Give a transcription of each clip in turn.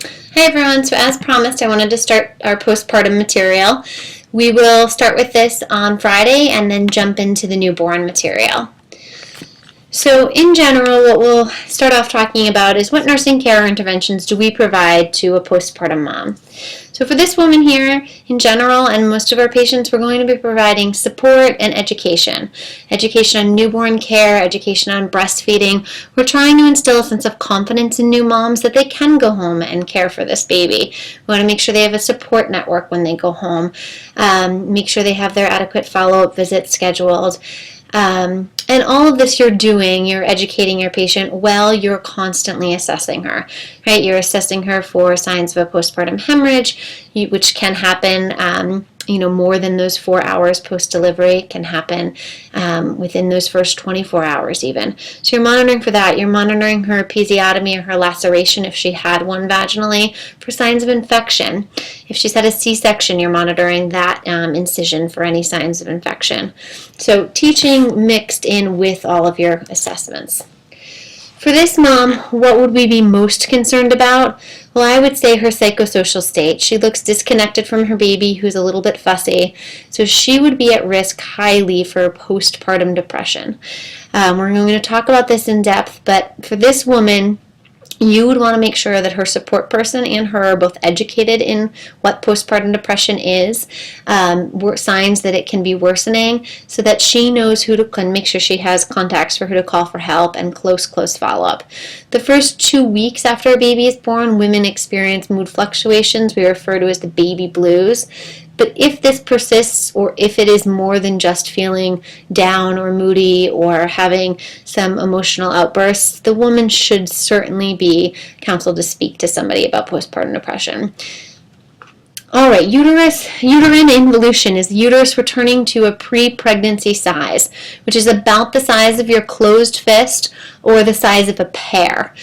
Hi everyone, so as promised I wanted to start our postpartum material. We will start with this on Friday and then jump into the newborn material. So in general, what we'll start off talking about is what nursing care interventions do we provide to a postpartum mom. So for this woman here, in general, and most of our patients, we're going to be providing support and education. Education on newborn care, education on breastfeeding. We're trying to instill a sense of confidence in new moms that they can go home and care for this baby. We want to make sure they have a support network when they go home. Make sure they have their adequate follow-up visits scheduled. And all of this you're educating your patient while you're constantly assessing her, right? You're assessing her for signs of a postpartum hemorrhage, which can happen, more than those 4 hours post-delivery. It can happen within those first 24 hours even. So you're monitoring for that. You're monitoring her episiotomy or her laceration if she had one vaginally for signs of infection. If she's had a C-section, you're monitoring that incision for any signs of infection. So teaching mixed in with all of your assessments. For this mom, what would we be most concerned about? Well, I would say her psychosocial state. She looks disconnected from her baby, who's a little bit fussy, so she would be at risk highly for postpartum depression. We're going to talk about this in depth, but for this woman, you would want to make sure that her support person and her are both educated in what postpartum depression is, signs that it can be worsening, so that she knows who to make sure she has contacts for who to call for help and close follow-up. The first 2 weeks after a baby is born, women experience mood fluctuations we refer to as the baby blues. But if this persists, or if it is more than just feeling down or moody or having some emotional outbursts, the woman should certainly be counseled to speak to somebody about postpartum depression. All right, uterine involution is the uterus returning to a pre-pregnancy size, which is about the size of your closed fist or the size of a pear.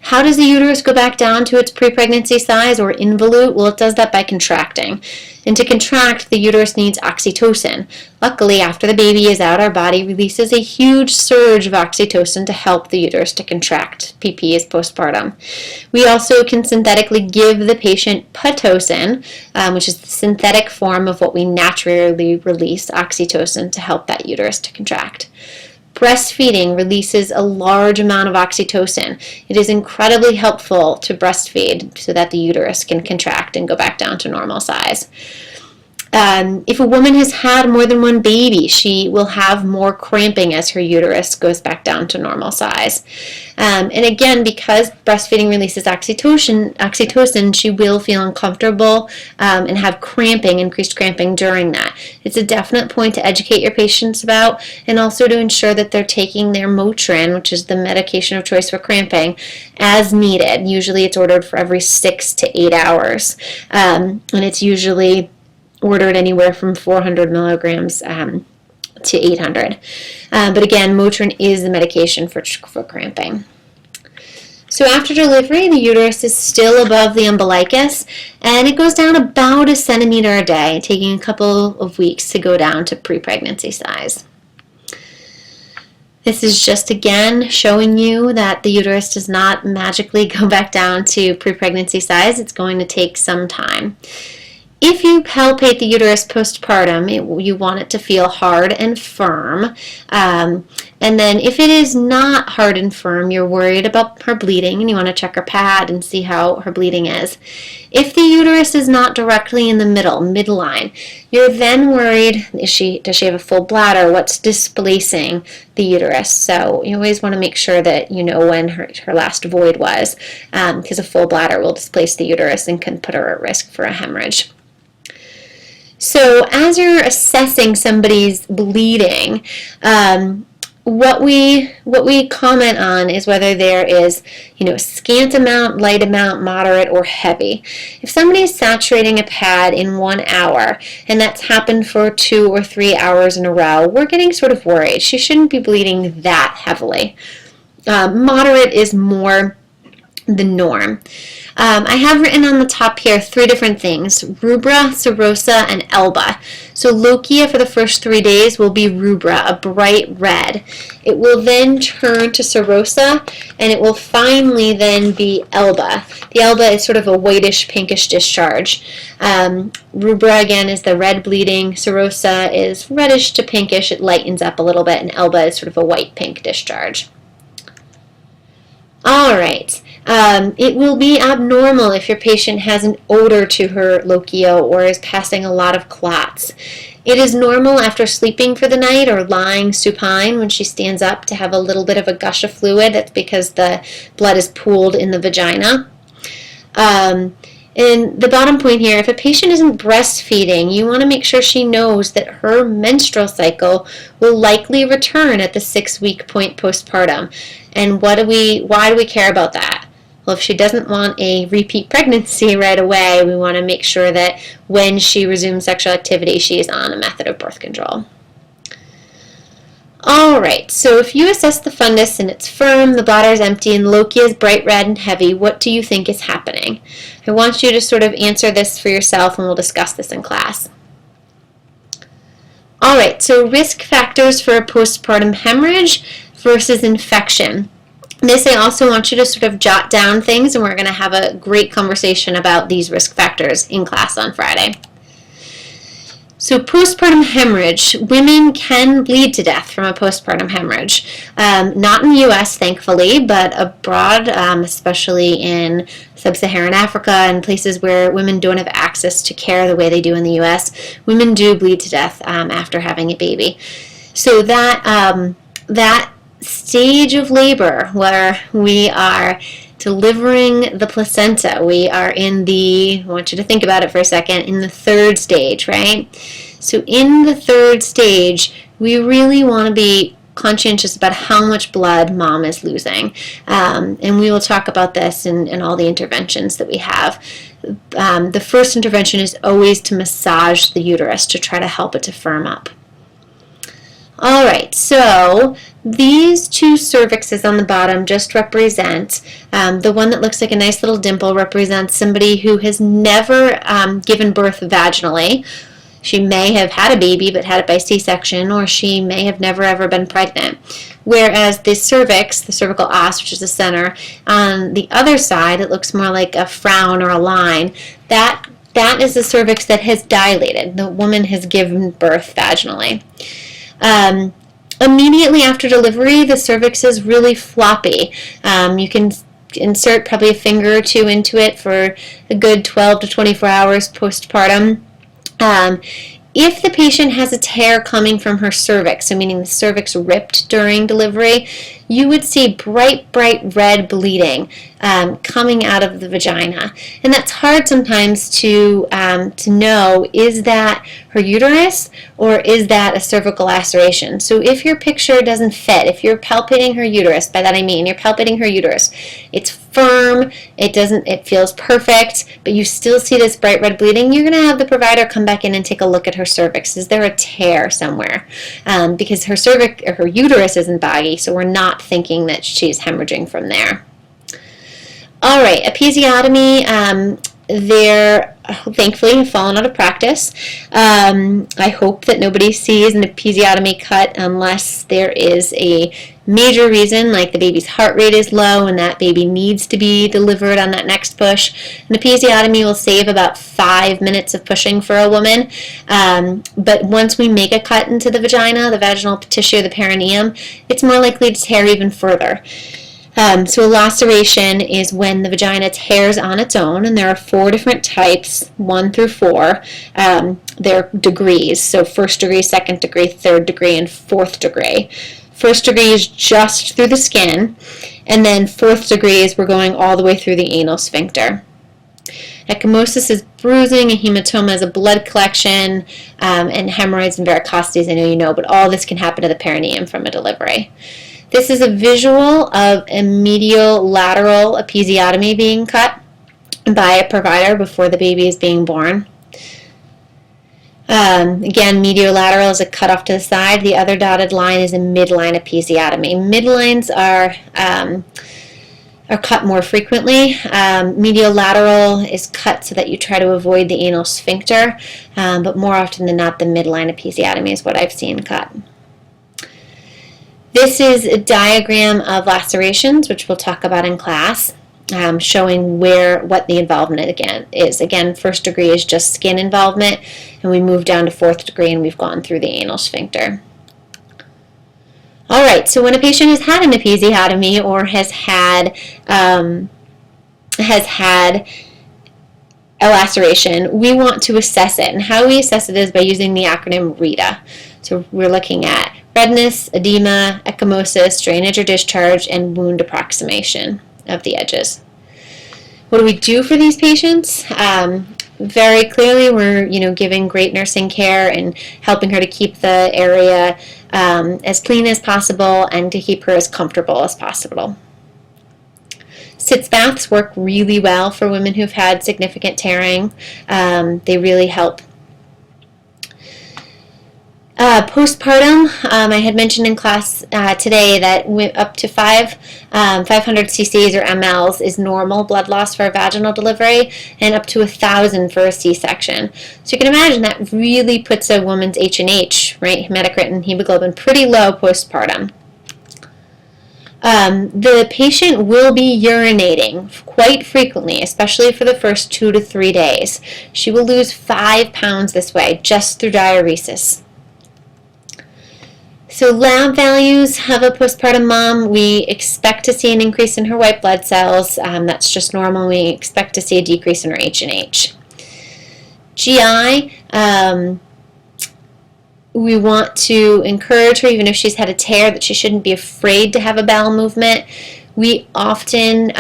How does the uterus go back down to its pre-pregnancy size or involute? Well, it does that by contracting. And to contract, the uterus needs oxytocin. Luckily, after the baby is out, our body releases a huge surge of oxytocin to help the uterus to contract. PP is postpartum. We also can synthetically give the patient Pitocin, which is the synthetic form of what we naturally release, oxytocin, to help that uterus to contract. Breastfeeding releases a large amount of oxytocin. It is incredibly helpful to breastfeed so that the uterus can contract and go back down to normal size. If a woman has had more than one baby, she will have more cramping as her uterus goes back down to normal size. And again, because breastfeeding releases oxytocin, she will feel uncomfortable and have increased cramping during that. It's a definite point to educate your patients about, and also to ensure that they're taking their Motrin, which is the medication of choice for cramping, as needed. Usually it's ordered for every 6 to 8 hours, and it's usually ordered anywhere from 400 milligrams to 800. But again, Motrin is the medication for cramping. So after delivery, the uterus is still above the umbilicus, and it goes down about 1 centimeter a day, taking a couple of weeks to go down to pre-pregnancy size. This is just, again, showing you that the uterus does not magically go back down to pre-pregnancy size. It's going to take some time. If you palpate the uterus postpartum, you want it to feel hard and firm. And then if it is not hard and firm, you're worried about her bleeding and you want to check her pad and see how her bleeding is. If the uterus is not directly in the midline, you're then worried, does she have a full bladder? What's displacing the uterus? So you always want to make sure that you know when her last void was, because a full bladder will displace the uterus and can put her at risk for a hemorrhage. So as you're assessing somebody's bleeding, what we comment on is whether there is, scant amount, light amount, moderate, or heavy. If somebody is saturating a pad in 1 hour, and that's happened for 2 or 3 hours in a row, we're getting sort of worried. She shouldn't be bleeding that heavily. Moderate is more the norm. I have written on the top here 3 different things: rubra, serosa, and elba. So lochia for the first 3 days will be rubra, a bright red. It will then turn to serosa, and it will finally then be elba. The elba is sort of a whitish, pinkish discharge. Rubra, again, is the red bleeding. Serosa is reddish to pinkish. It lightens up a little bit, and elba is sort of a white-pink discharge. All right. It will be abnormal if your patient has an odor to her lochia or is passing a lot of clots. It is normal after sleeping for the night or lying supine when she stands up to have a little bit of a gush of fluid. That's because the blood is pooled in the vagina. And the bottom point here, if a patient isn't breastfeeding, you want to make sure she knows that her menstrual cycle will likely return at the 6-week point postpartum. And why do we care about that? Well, if she doesn't want a repeat pregnancy right away, we want to make sure that when she resumes sexual activity, she is on a method of birth control. All right, so if you assess the fundus and it's firm, the bladder is empty, and lochia is bright red and heavy, what do you think is happening? I want you to sort of answer this for yourself, and we'll discuss this in class. All right, so risk factors for a postpartum hemorrhage versus infection. This, I also want you to sort of jot down things, and we're going to have a great conversation about these risk factors in class on Friday. So postpartum hemorrhage, women can bleed to death from a postpartum hemorrhage. Not in the U.S., thankfully, but abroad, especially in sub-Saharan Africa and places where women don't have access to care the way they do in the U.S., women do bleed to death after having a baby. So that stage of labor where we are delivering the placenta, we are I want you to think about it for a second, in the 3rd stage, right? So in the 3rd stage, we really want to be conscientious about how much blood mom is losing. And we will talk about this in all the interventions that we have. The first intervention is always to massage the uterus to try to help it to firm up. All right, so these 2 cervixes on the bottom just represent, the one that looks like a nice little dimple represents somebody who has never given birth vaginally. She may have had a baby but had it by C-section, or she may have never ever been pregnant. Whereas the cervix, the cervical os, which is the center, on the other side, it looks more like a frown or a line. That is the cervix that has dilated. The woman has given birth vaginally. Immediately after delivery, the cervix is really floppy. You can insert probably a finger or 2 into it for a good 12 to 24 hours postpartum. If the patient has a tear coming from her cervix, so meaning the cervix ripped during delivery, you would see bright red bleeding coming out of the vagina. And that's hard sometimes to know, is that her uterus or is that a cervical laceration? So if your picture doesn't fit, if you're palpating her uterus, by that I mean you're palpating her uterus, it's firm, it feels perfect, but you still see this bright red bleeding, you're going to have the provider come back in and take a look at her cervix. Is there a tear somewhere? Because her cervix or her uterus isn't baggy, so we're not thinking that she's hemorrhaging from there. All right, episiotomy, they're thankfully have fallen out of practice. I hope that nobody sees an episiotomy cut unless there is a major reason, like the baby's heart rate is low and that baby needs to be delivered on that next push. An episiotomy will save about 5 minutes of pushing for a woman, but once we make a cut into the vagina, the vaginal tissue, the perineum, it's more likely to tear even further. So a laceration is when the vagina tears on its own, and there are 4 different types, 1 through 4. They're degrees, so 1st degree, 2nd degree, 3rd degree, and 4th degree. 1st degree is just through the skin, and then 4th degree is we're going all the way through the anal sphincter. Ecchymosis is bruising, a hematoma is a blood collection, and hemorrhoids and varicosities, I know you know, but all this can happen to the perineum from a delivery. This is a visual of a medial lateral episiotomy being cut by a provider before the baby is being born. Again, mediolateral is a cut off to the side. The other dotted line is a midline episiotomy. Midlines are are cut more frequently. Medial lateral is cut so that you try to avoid the anal sphincter, but more often than not, the midline episiotomy is what I've seen cut. This is a diagram of lacerations, which we'll talk about in class, showing what the involvement again is. Again, first degree is just skin involvement, and we move down to fourth degree and we've gone through the anal sphincter. All right, so when a patient has had an episiotomy or has had a laceration, we want to assess it. And how we assess it is by using the acronym RETA. So we're looking at redness, edema, ecchymosis, drainage or discharge, and wound approximation of the edges. What do we do for these patients? Very clearly, we're giving great nursing care and helping her to keep the area as clean as possible and to keep her as comfortable as possible. Sitz baths work really well for women who've had significant tearing. They really help. Postpartum, I had mentioned in class today that up to 500 cc's or mLs is normal blood loss for a vaginal delivery, and up to 1,000 for a C-section. So you can imagine that really puts a woman's H&H, right, hematocrit and hemoglobin, pretty low postpartum. The patient will be urinating quite frequently, especially for the first 2 to 3 days. She will lose 5 pounds this way just through diuresis. So lab values of a postpartum mom, we expect to see an increase in her white blood cells. That's just normal. We expect to see a decrease in her H&H. GI, we want to encourage her, even if she's had a tear, that she shouldn't be afraid to have a bowel movement. We often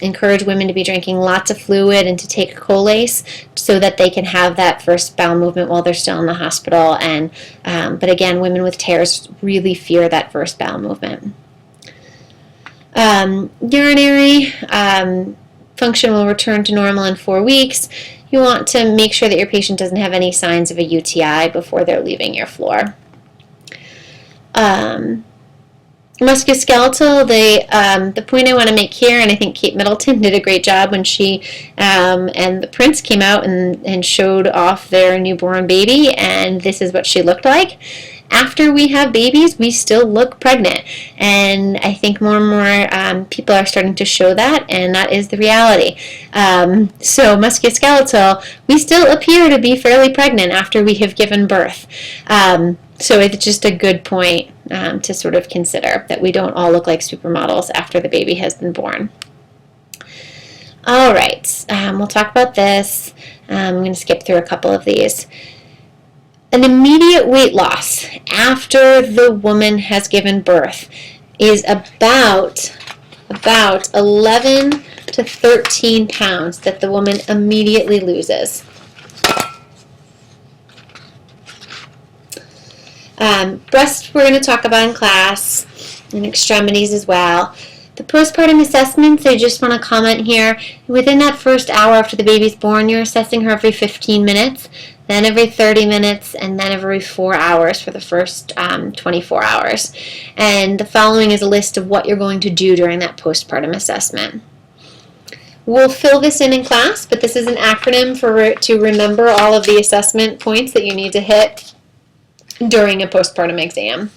encourage women to be drinking lots of fluid and to take Colace so that they can have that first bowel movement while they're still in the hospital. But again, women with tears really fear that first bowel movement. Urinary function will return to normal in 4 weeks. You want to make sure that your patient doesn't have any signs of a UTI before they're leaving your floor. Musculoskeletal, the point I want to make here, and I think Kate Middleton did a great job when she and the prince came out and showed off their newborn baby, and this is what she looked like. After we have babies, we still look pregnant, and I think more and more people are starting to show that, and that is the reality. So musculoskeletal, we still appear to be fairly pregnant after we have given birth. So it's just a good point to sort of consider that we don't all look like supermodels after the baby has been born. All right, we'll talk about this. I'm going to skip through a couple of these. An immediate weight loss after the woman has given birth is about 11 to 13 pounds that the woman immediately loses. Breast we're going to talk about in class, and extremities as well. The postpartum assessments, I just want to comment here. Within that first hour after the baby's born, you're assessing her every 15 minutes, then every 30 minutes, and then every 4 hours for the first 24 hours. And the following is a list of what you're going to do during that postpartum assessment. We'll fill this in class, but this is an acronym to remember all of the assessment points that you need to hit during a postpartum exam.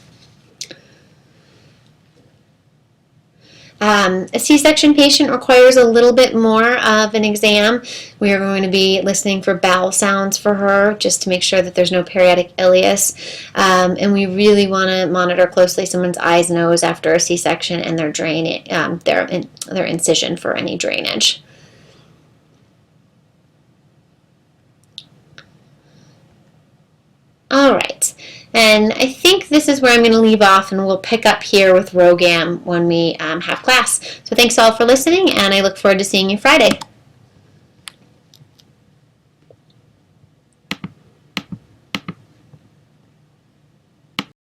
A C-section patient requires a little bit more of an exam. We are going to be listening for bowel sounds for her just to make sure that there's no periodic ileus. And we really want to monitor closely someone's eyes, nose after a C-section and their their incision for any drainage. All right. And I think this is where I'm going to leave off, and we'll pick up here with ROGAM when we have class. So thanks all for listening, and I look forward to seeing you Friday.